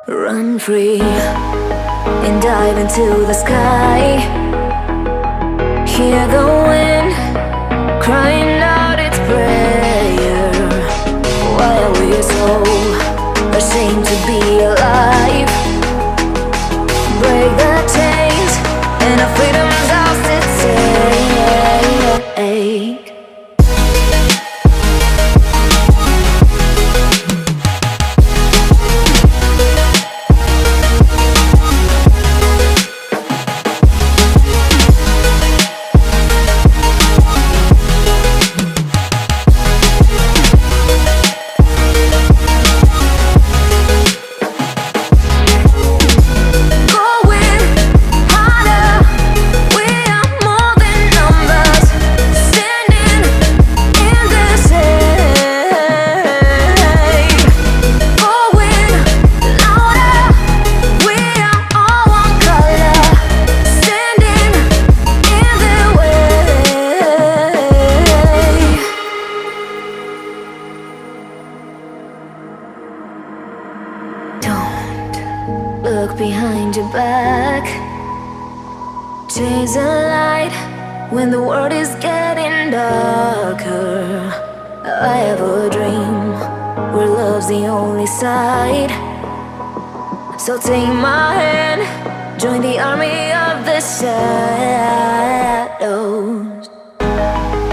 Run free and dive into the sky. Hear the wind crying out its prayer. Why are we so ashamed to be alive? Break the chains and our freedom's ours to take. Look behind your back. Chase a light when the world is getting darker. I have a dream where love's the only side. So take my hand, join the army of the shadows.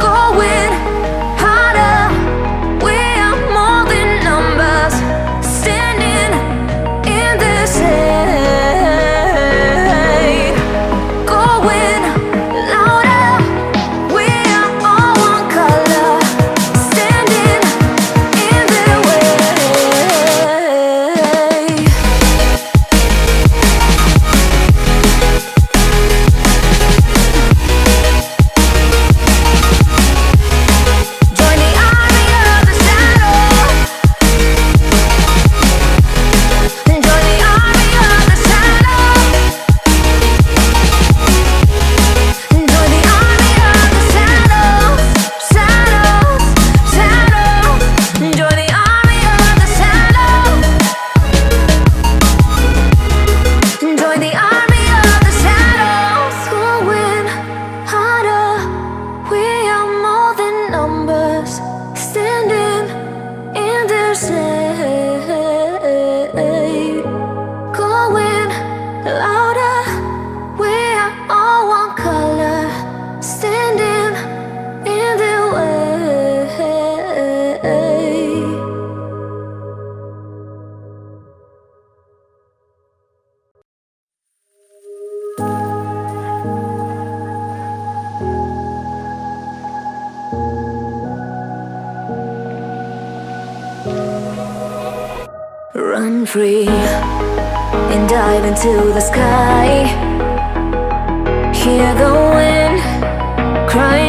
Going harder, we are more than numbers. Standing in the shade. Going louder, we are all one color. Standing in the way. Join the army of the shadows. Join the army of the shadows. Join the army of the shadows. Shadows, shadows. Join the army of the shadows. Join the army of the shadows. Going harder, we are more than numbers. Standing in their shade. Going louder, we are all one color. Standing in their way. Run free and dive into the sky. Hear the wind crying